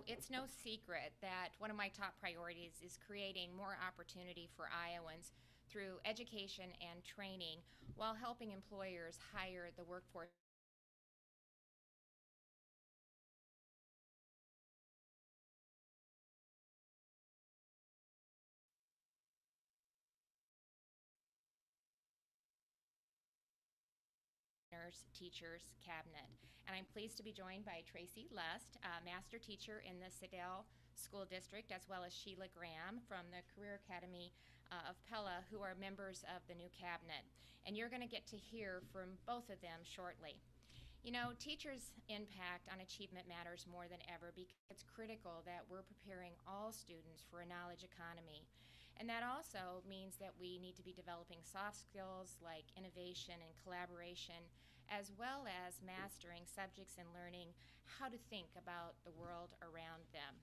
it's no secret that one of my top priorities is creating more opportunity for Iowans through education and training while helping employers hire the workforce teachers cabinet. And I'm pleased to be joined by Tracy Lust, master teacher in the Siddell School District, as well as Sheila Graham from the Career Academy of Pella, who are members of the new cabinet. And you're going to get to hear from both of them shortly. You know, teachers' impact on achievement matters more than ever because it's critical that we're preparing all students for a knowledge economy. And that also means that we need to be developing soft skills like innovation and collaboration, as well as mastering subjects and learning how to think about the world around them.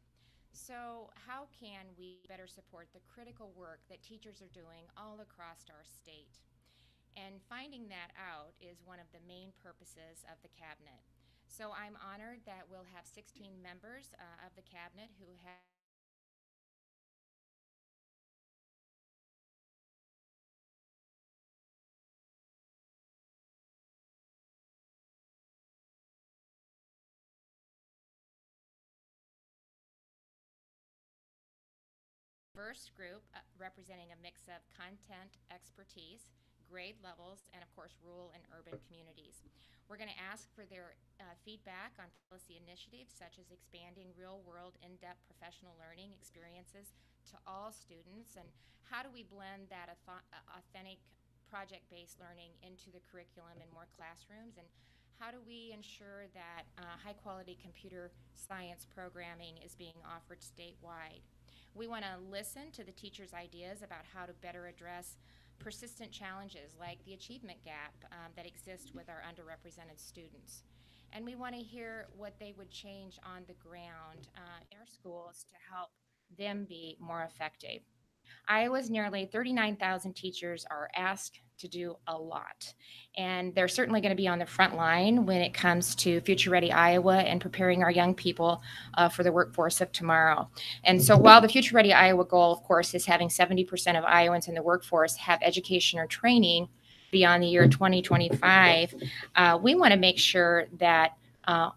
So, how can we better support the critical work that teachers are doing all across our state? And finding that out is one of the main purposes of the cabinet. So I'm honored that we'll have 16 members of the cabinet who have a diverse group representing a mix of content expertise, grade levels, and of course rural and urban communities. We're going to ask for their feedback on policy initiatives such as expanding real-world in-depth professional learning experiences to all students, and how do we blend that authentic project-based learning into the curriculum in more classrooms, and how do we ensure that high-quality computer science programming is being offered statewide. We want to listen to the teachers' ideas about how to better address persistent challenges like the achievement gap that exists with our underrepresented students. And we want to hear what they would change on the ground in our schools to help them be more effective. Iowa's nearly 39,000 teachers are asked to do a lot. And they're certainly going to be on the front line when it comes to Future Ready Iowa and preparing our young people for the workforce of tomorrow. And so while the Future Ready Iowa goal, of course, is having 70% of Iowans in the workforce have education or training beyond the year 2025, we want to make sure that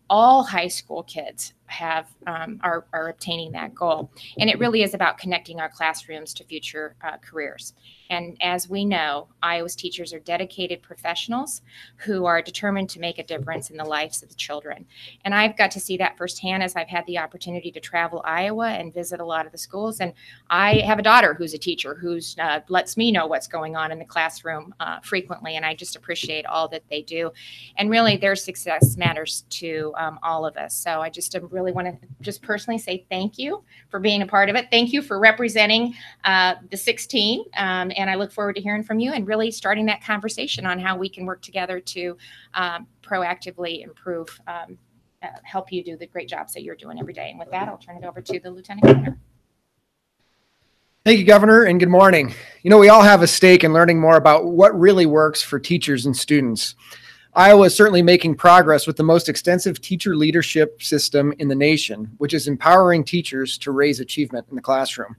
all high school kids are obtaining that goal. And it really is about connecting our classrooms to future careers. And as we know, Iowa's teachers are dedicated professionals who are determined to make a difference in the lives of the children. And I've got to see that firsthand as I've had the opportunity to travel Iowa and visit a lot of the schools. And I have a daughter who's a teacher who's lets me know what's going on in the classroom frequently. And I just appreciate all that they do. And really, their success matters to all of us. So I just really want to just personally say thank you for being a part of it. Thank you for representing the 16. And I look forward to hearing from you and really starting that conversation on how we can work together to proactively improve, help you do the great jobs that you're doing every day. And with that, I'll turn it over to the Lieutenant Governor. Thank you, Governor, and good morning. You know, we all have a stake in learning more about what really works for teachers and students. Iowa is certainly making progress with the most extensive teacher leadership system in the nation, which is empowering teachers to raise achievement in the classroom.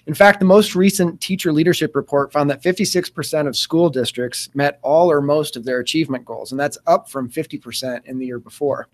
In fact, the most recent teacher leadership report found that 56% of school districts met all or most of their achievement goals, and that's up from 50% in the year before.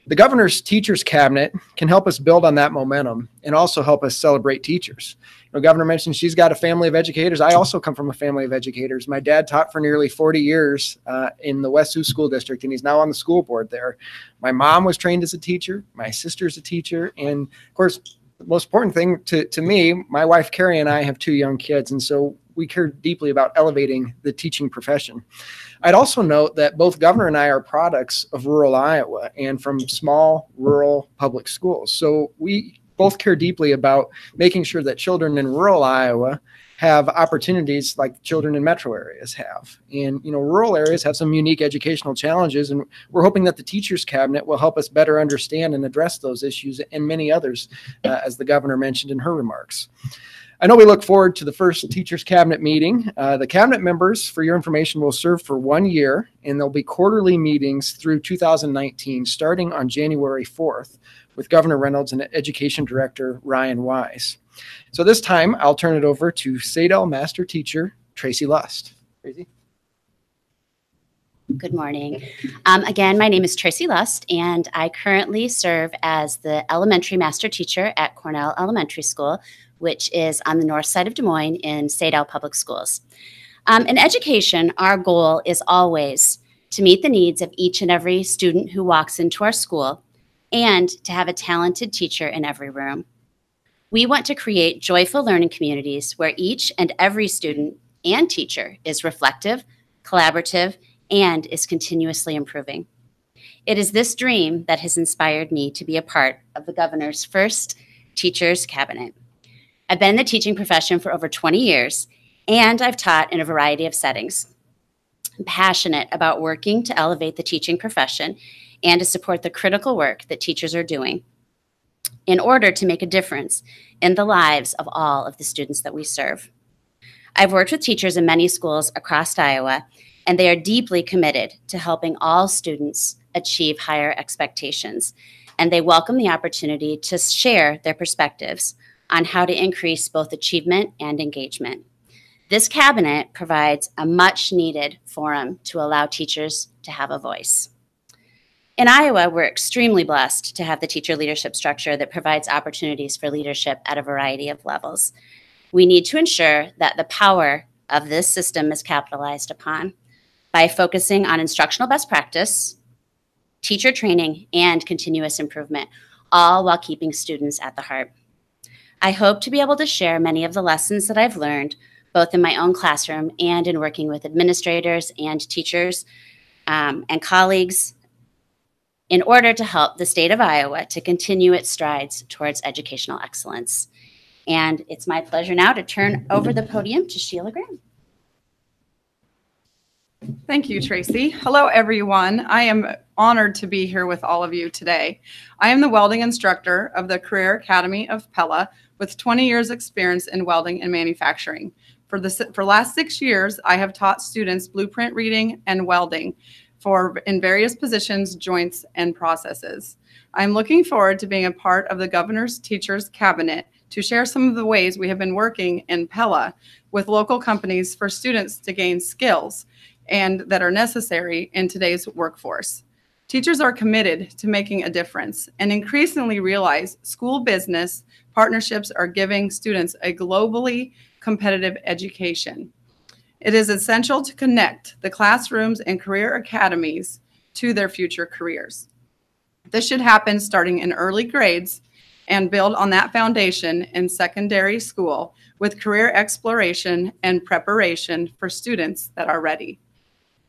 The governor's teachers cabinet can help us build on that momentum and also help us celebrate teachers. You know, Governor mentioned she's got a family of educators. I also come from a family of educators. My dad taught for nearly 40 years in the West Sioux School District, and he's now on the school board there. My mom was trained as a teacher. My sister's a teacher. And of course, the most important thing to me, my wife, Carrie, and I have 2 young kids. And so we care deeply about elevating the teaching profession. I'd also note that both Governor and I are products of rural Iowa and from small rural public schools. So we both care deeply about making sure that children in rural Iowa have opportunities like children in metro areas have. And, you know, rural areas have some unique educational challenges, and we're hoping that the teachers cabinet will help us better understand and address those issues and many others, as the governor mentioned in her remarks. I know we look forward to the first Teachers Cabinet meeting. The cabinet members, for your information, will serve for 1 year, and there'll be quarterly meetings through 2019, starting on January 4th, with Governor Reynolds and Education Director Ryan Wise. So this time, I'll turn it over to Sadel Master Teacher Tracy Lust. Tracy? Good morning. Again, my name is Tracy Lust, and I currently serve as the elementary master teacher at Cornell Elementary School, which is on the north side of Des Moines in Sadel Public Schools. In education, our goal is always to meet the needs of each and every student who walks into our school and to have a talented teacher in every room. We want to create joyful learning communities where each and every student and teacher is reflective, collaborative, and is continuously improving. It is this dream that has inspired me to be a part of the governor's first Teachers Cabinet. I've been in the teaching profession for over 20 years, and I've taught in a variety of settings. I'm passionate about working to elevate the teaching profession and to support the critical work that teachers are doing in order to make a difference in the lives of all of the students that we serve. I've worked with teachers in many schools across Iowa, and they are deeply committed to helping all students achieve higher expectations. And they welcome the opportunity to share their perspectives on how to increase both achievement and engagement. This cabinet provides a much needed forum to allow teachers to have a voice. In Iowa, we're extremely blessed to have the teacher leadership structure that provides opportunities for leadership at a variety of levels. We need to ensure that the power of this system is capitalized upon by focusing on instructional best practice, teacher training, and continuous improvement, all while keeping students at the heart. I hope to be able to share many of the lessons that I've learned, both in my own classroom and in working with administrators and teachers and colleagues, in order to help the state of Iowa to continue its strides towards educational excellence. And it's my pleasure now to turn over the podium to Sheila Graham. Thank you, Tracy. Hello, everyone. I am honored to be here with all of you today. I am the welding instructor of the Career Academy of Pella with 20 years experience in welding and manufacturing. For the last 6 years, I have taught students blueprint reading and welding in various positions, joints, and processes. I'm looking forward to being a part of the Governor's Teachers Cabinet to share some of the ways we have been working in Pella with local companies for students to gain skills and that are necessary in today's workforce. Teachers are committed to making a difference and increasingly realize school business partnerships are giving students a globally competitive education. It is essential to connect the classrooms and career academies to their future careers. This should happen starting in early grades and build on that foundation in secondary school with career exploration and preparation for students that are ready.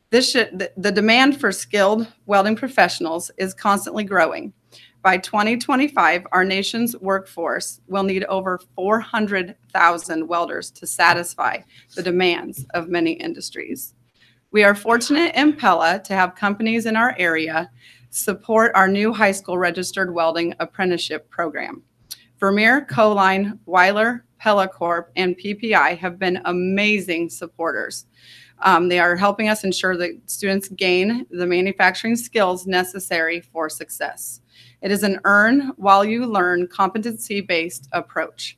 The demand for skilled welding professionals is constantly growing. By 2025, our nation's workforce will need over 400,000 welders to satisfy the demands of many industries. We are fortunate in Pella to have companies in our area support our new high school registered welding apprenticeship program. Vermeer, Coline, Weiler, Pella Corp, and PPI have been amazing supporters. They are helping us ensure that students gain the manufacturing skills necessary for success. It is an earn while you learn competency-based approach.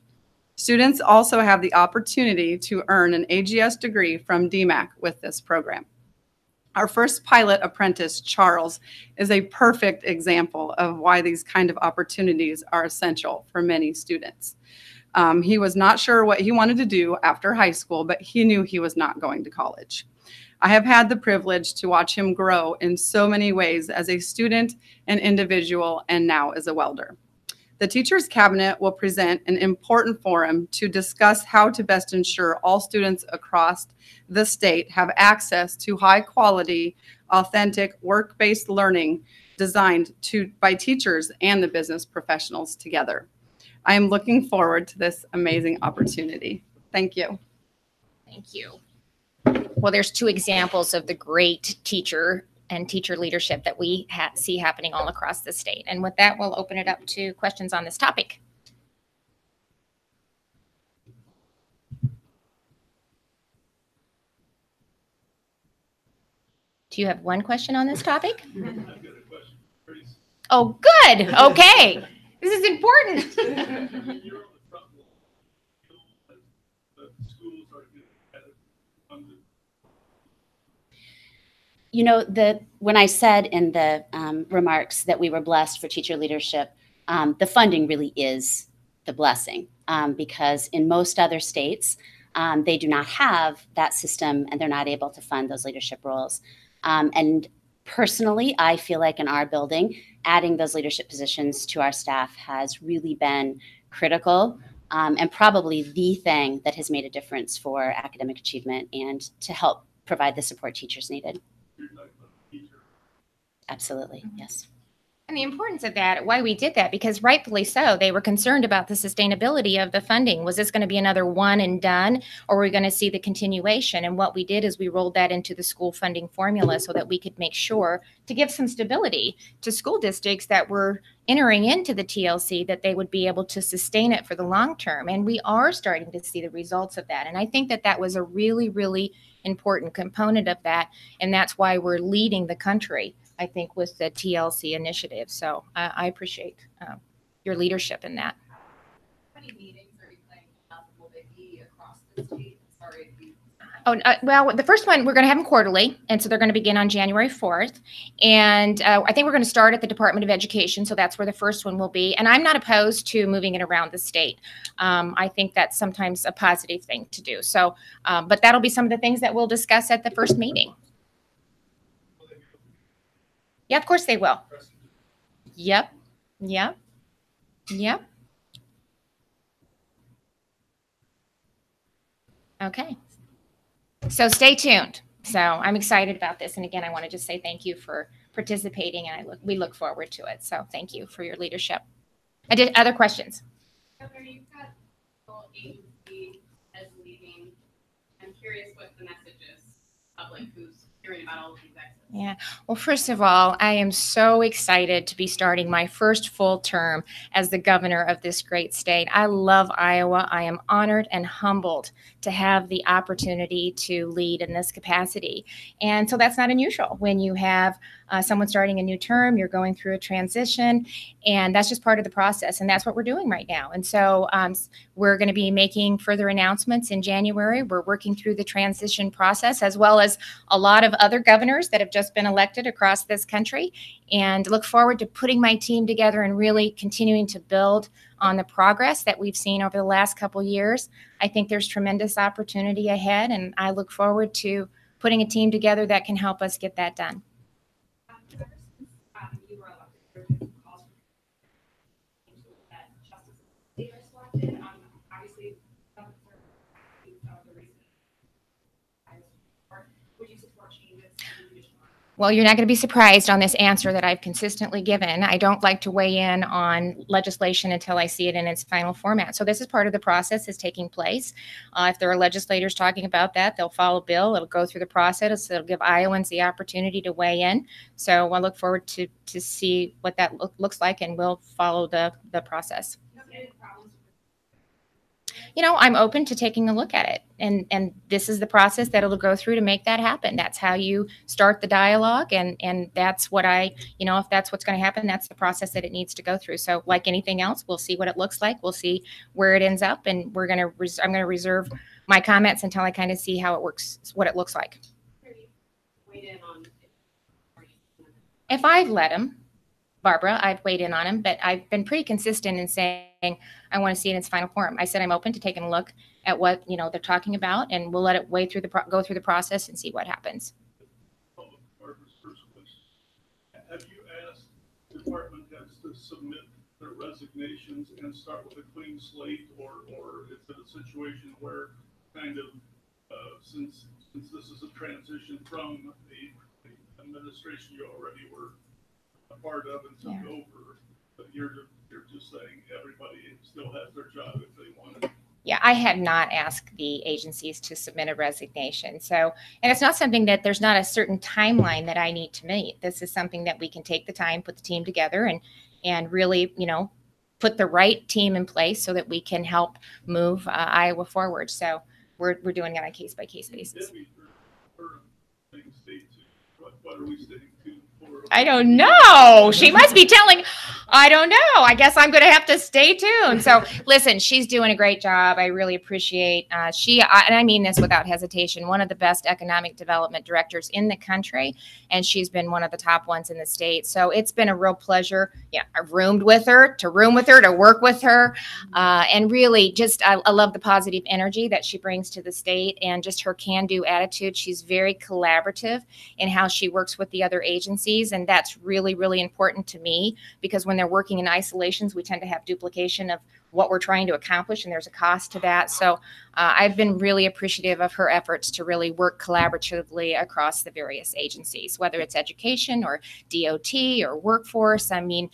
Students also have the opportunity to earn an AGS degree from DMAC with this program. Our first pilot apprentice, Charles, is a perfect example of why these kind of opportunities are essential for many students. He was not sure what he wanted to do after high school, but he knew he was not going to college. I have had the privilege to watch him grow in so many ways as a student, an individual, and now as a welder. The Teachers Cabinet will present an important forum to discuss how to best ensure all students across the state have access to high quality, authentic, work-based learning designed by teachers and the business professionals together. I am looking forward to this amazing opportunity. Thank you. Thank you. Well, there's two examples of the great teacher and teacher leadership that we see happening all across the state. And with that, we'll open it up to questions on this topic. Do you have one question on this topic? Oh, good. Okay. This is important. You're on the front line. The schools are getting funded. You know, when I said in the remarks that we were blessed for teacher leadership, the funding really is the blessing, because in most other states, they do not have that system and they're not able to fund those leadership roles. And personally, I feel like in our building, adding those leadership positions to our staff has really been critical, and probably the thing that has made a difference for academic achievement and to help provide the support teachers needed. Absolutely, yes. And the importance of that, why we did that, because rightfully so, they were concerned about the sustainability of the funding. Was this going to be another one and done, or were we going to see the continuation? And what we did is we rolled that into the school funding formula so that we could make sure to give some stability to school districts that were entering into the TLC, that they would be able to sustain it for the long term. And we are starting to see the results of that. And I think that that was a really, really important component of that. And that's why we're leading the country, I think, with the TLC initiative. So I appreciate your leadership in that. How many meetings are you planning to have? Will they be across the state? Sorry to be. Oh, well, the first one, we're going to have them quarterly. And so they're going to begin on January 4th. And I think we're going to start at the Department of Education. So that's where the first one will be. And I'm not opposed to moving it around the state. I think that's sometimes a positive thing to do. So, but that'll be some of the things that we'll discuss at the first meeting. Yeah, of course they will. Yep. Yep. Yep. Okay. So stay tuned. So I'm excited about this. And again, I want to just say thank you for participating, and we look forward to it. So thank you for your leadership. Other questions? Governor, you've got the whole agency as leading. I'm curious what the message is to public who's hearing about all of these exits. Yeah. Well, first of all, I am so excited to be starting my first full term as the governor of this great state. I love Iowa. I am honored and humbled to have the opportunity to lead in this capacity. And so that's not unusual when you have someone starting a new term, you're going through a transition, and that's just part of the process. And that's what we're doing right now. And so we're going to be making further announcements in January. We're working through the transition process, as well as a lot of other governors that have just been elected across this country, and look forward to putting my team together and really continuing to build on the progress that we've seen over the last couple years. I think there's tremendous opportunity ahead, and I look forward to putting a team together that can help us get that done. Ever since you were elected, there have been calls that justices they are selected. Obviously, some of the reasons. Would you support changes in judicial? Well, you're not going to be surprised on this answer that I've consistently given. I don't like to weigh in on legislation until I see it in its final format. So this is part of the process that's taking place. If there are legislators talking about that, they'll follow bill. It'll go through the process. It'll give Iowans the opportunity to weigh in. So I look forward to see what that looks like, and we'll follow the process. You know, I'm open to taking a look at it. And this is the process that it'll go through to make that happen. That's how you start the dialogue. And that's what if that's what's going to happen, that's the process that it needs to go through. So like anything else, we'll see what it looks like. We'll see where it ends up. And I'm going to reserve my comments until I kind of see how it works, what it looks like. If I've let him, Barbara, I've weighed in on him, but I've been pretty consistent in saying I want to see it in its final form. I said I'm open to taking a look at what they're talking about, and we'll let it go through the process and see what happens. Barbara's first question. Have you asked department heads to submit their resignations and start with a clean slate, or is it a situation where kind of since this is a transition from the administration you already were a part of and took over, but you're just saying everybody still has their job if they want it? Yeah, I had not asked the agencies to submit a resignation. So, and it's not something that there's not a certain timeline that I need to meet. This is something that we can take the time, put the team together, and really, put the right team in place so that we can help move Iowa forward. So we're doing it on a case by case basis. What are we staying to for I don't know. She must be telling, I don't know. I guess I'm going to have to stay tuned. So listen, she's doing a great job. I really appreciate and I mean this without hesitation, one of the best economic development directors in the country. And she's been one of the top ones in the state. So it's been a real pleasure. Yeah, I've room with her, to work with her. And really just, I love the positive energy that she brings to the state and just her can-do attitude. She's very collaborative in how she works with the other agencies. And that's really, really important to me, because when they're working in isolations, we tend to have duplication of what we're trying to accomplish, and there's a cost to that. So I've been really appreciative of her efforts to really work collaboratively across the various agencies, whether it's education or DOT or workforce, I mean,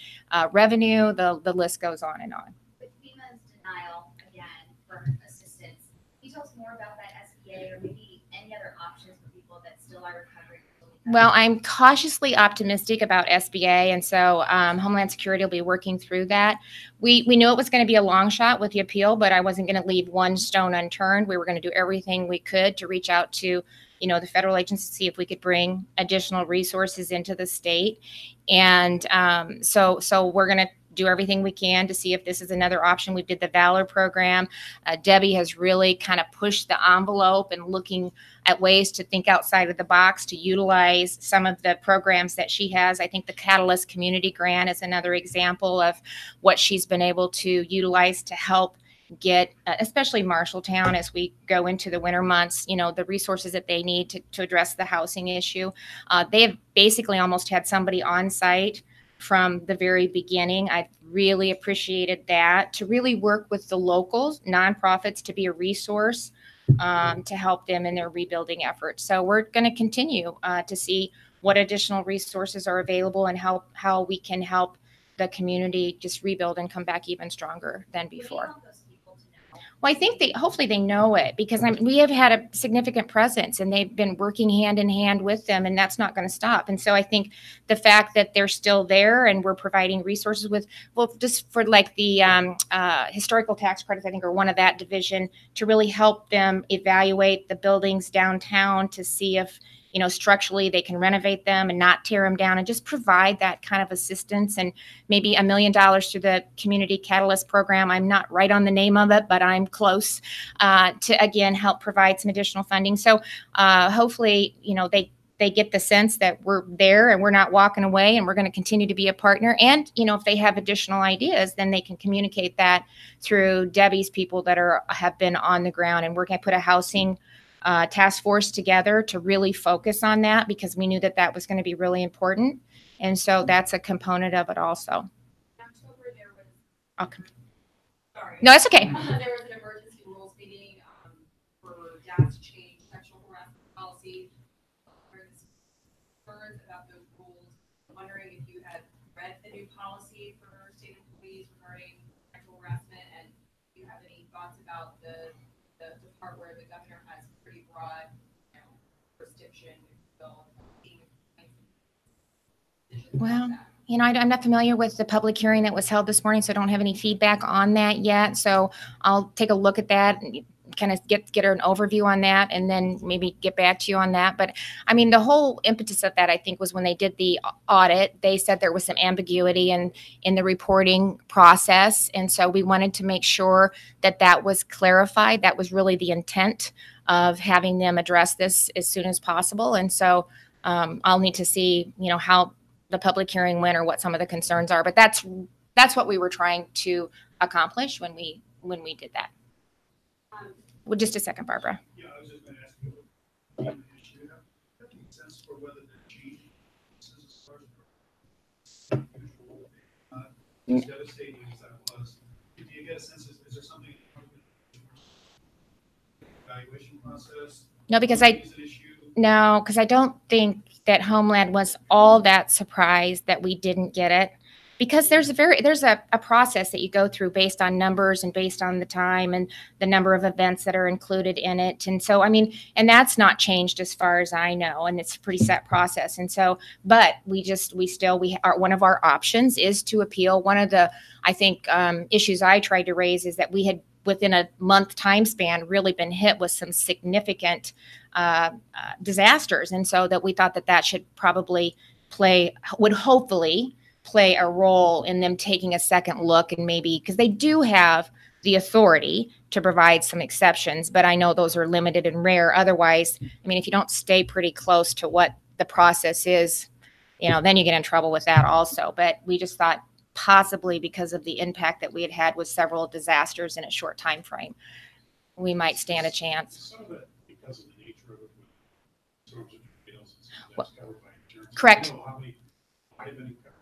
revenue, the list goes on and on. With FEMA's denial, again, for assistance, can you tell us more about that SBA or maybe any other options for people that still are recovering? Well, I'm cautiously optimistic about SBA, and so Homeland Security will be working through that. We knew it was going to be a long shot with the appeal, but I wasn't going to leave one stone unturned. We were going to do everything we could to reach out to, the federal agency, see if we could bring additional resources into the state. And so we're going to do everything we can to see if this is another option. We did the Valor program. Debbie has really kind of pushed the envelope and looking at ways to think outside of the box to utilize some of the programs that she has. I think the Catalyst Community Grant is another example of what she's been able to utilize to help get, especially Marshalltown, as we go into the winter months, the resources that they need to address the housing issue. They have basically almost had somebody on site from the very beginning. I've really appreciated that, to really work with the locals, nonprofits, to be a resource to help them in their rebuilding efforts. So we're going to continue to see what additional resources are available and how we can help the community just rebuild and come back even stronger than before. Well, I think hopefully they know it, because we have had a significant presence and they've been working hand in hand with them, and that's not going to stop. And so I think the fact that they're still there and we're providing resources just for like the historical tax credits, I think, are one of that division, to really help them evaluate the buildings downtown to see if, structurally they can renovate them and not tear them down, and just provide that kind of assistance. And maybe $1 million through the Community Catalyst program. I'm not right on the name of it, but I'm close to, again, help provide some additional funding. So hopefully, they get the sense that we're there and we're not walking away, and we're going to continue to be a partner. And, if they have additional ideas, then they can communicate that through Debbie's people that have been on the ground and working. I put a housing task force together to really focus on that, because we knew that was going to be really important. And so that's a component of it also. In October, there was, sorry. No, it's okay. There was an emergency rules meeting for DAS to change sexual harassment policy. There's concerns about those rules. I'm wondering if you had read the new policy for state employees regarding sexual harassment, and do you have any thoughts about the part where the governor has pretty broad, jurisdiction, Well, I'm not familiar with the public hearing that was held this morning, so I don't have any feedback on that yet. So I'll take a look at that and kind of get an overview on that, and then maybe get back to you on that. But the whole impetus of that, I think, was when they did the audit, they said there was some ambiguity in the reporting process. And so we wanted to make sure that was clarified. That was really the intent of having them address this as soon as possible. And so I'll need to see, how the public hearing went or what some of the concerns are. But that's what we were trying to accomplish when we did that. Well, just a second, Barbara. Yeah, I was just going to ask you, do you have any sense for whether they're changing as far as usual, devastating as that was? Do you get a sense, is there something in the evaluation process? No, because I don't think that Homeland was all that surprised that we didn't get it, because there's a process that you go through based on numbers and based on the time and the number of events that are included in it. And so, and that's not changed as far as I know, and it's a pretty set process. And so, but one of our options is to appeal. One of the, I think, issues I tried to raise is that we had, within a month time span, really been hit with some significant disasters. And so that we thought that should probably would hopefully play a role in them taking a second look, and maybe, because they do have the authority to provide some exceptions, but I know those are limited and rare. Otherwise, I mean, if you don't stay pretty close to what the process is, then you get in trouble with that also. But we just thought possibly because of the impact that we had had with several disasters in a short time frame, we might stand a chance. Some of that because of the nature of it, in terms of tornadoes, Well, covered by insurance. correct. Do you know how many insurance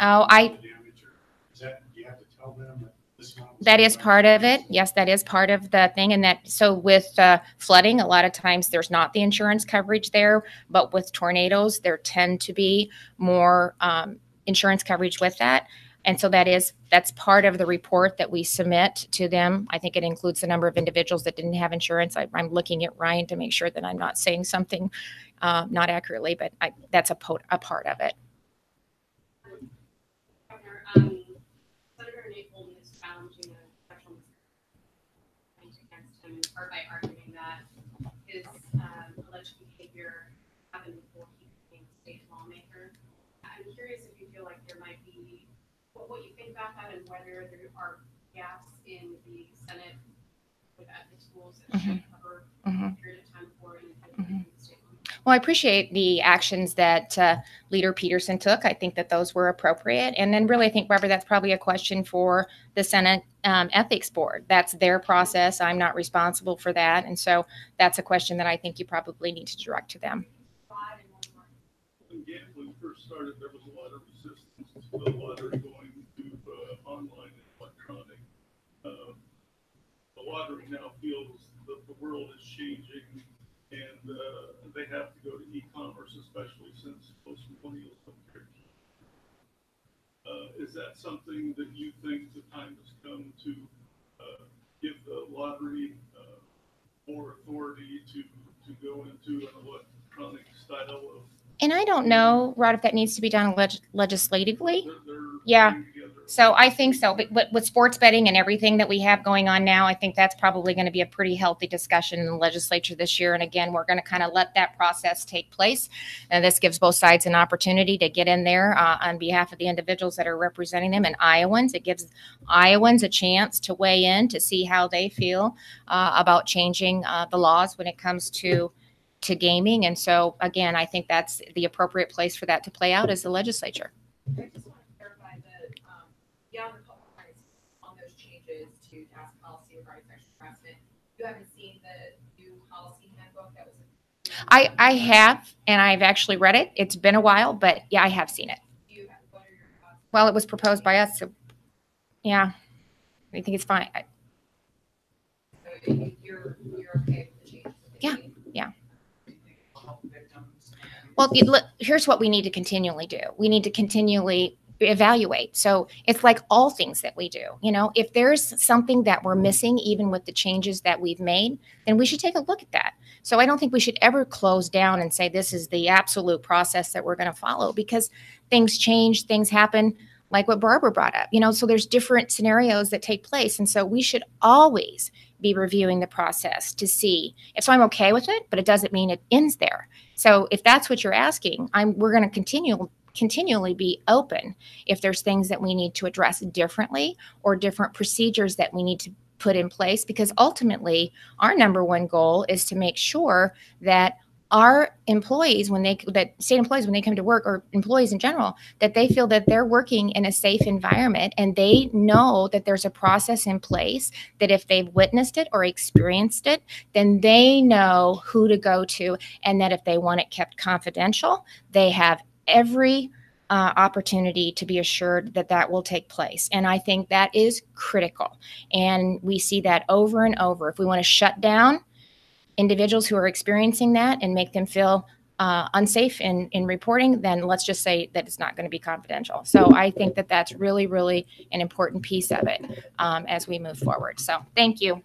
Oh, damage, or is that, do you have to tell them that this amount was that is covered? part of it. Yes, that is part of the thing. And that, so with flooding, a lot of times there's not the insurance coverage there, but with tornadoes, there tend to be more insurance coverage with that. And so that's part of the report that we submit to them. I think it includes the number of individuals that didn't have insurance. I'm looking at Ryan to make sure that I'm not saying something not accurately, but that's a part of it. Governor, Senator Nate Bolton is challenging a special against him in part by arguing that his alleged behavior happened before he became a state lawmaker. I'm curious if you feel like there might be what you think about that, and whether there are gaps in the Senate with ethics rules that should cover a period of time before an individual becomes a state lawmaker. Well, I appreciate the actions that Leader Peterson took. I think that those were appropriate. And then really, I think, Barbara, that's probably a question for the Senate Ethics Board. That's their process. I'm not responsible for that. And so that's a question that I think you probably need to direct to them. When gambling first started, there was a lot of resistance to the lottery going to online and electronic. The lottery now feels that the world is changing, and they have to go to e-commerce, especially since most millennials don't care. Is that something that you think the time has come to give the lottery more authority to go into an electronic style of? And I don't know, Rod, if that needs to be done legislatively. They're Yeah. putting together- So I think so. But with sports betting and everything that we have going on now, I think that's probably going to be a pretty healthy discussion in the legislature this year. And again, we're going to kind of let that process take place. And this gives both sides an opportunity to get in there on behalf of the individuals that are representing them and Iowans. It gives Iowans a chance to weigh in to see how they feel about changing the laws when it comes to gaming. And so, again, I think that's the appropriate place for that to play out is the legislature. I just want to clarify that, beyond the compromise on those changes to task policy regarding sexual harassment, you haven't seen the new policy handbook that was. I have, and I've actually read it. It's been a while, but yeah, I have seen it. What are your thoughts? Well, it was proposed by us, so yeah, I think it's fine. So you're okay with the changes? that they Yeah. made? Well, here's what we need to continually do. We need to continually evaluate. So it's like all things that we do. If there's something that we're missing, even with the changes that we've made, then we should take a look at that. So I don't think we should ever close down and say this is the absolute process that we're going to follow, because things change, things happen, like what Barbara brought up. So there's different scenarios that take place. And so we should always be reviewing the process to see if I'm okay with it, but it doesn't mean it ends there. So if that's what you're asking, we're going to continually be open if there's things that we need to address differently or different procedures that we need to put in place, because ultimately our number one goal is to make sure that our employees, that state employees, when they come to work, or employees in general, that they feel that they're working in a safe environment and they know that there's a process in place that if they've witnessed it or experienced it, then they know who to go to, and that if they want it kept confidential, they have every opportunity to be assured that that will take place. And I think that is critical. And we see that over and over. If we want to shut down individuals who are experiencing that and make them feel unsafe in reporting, then let's just say that it's not going to be confidential. So I think that that's really, really an important piece of it as we move forward. So thank you.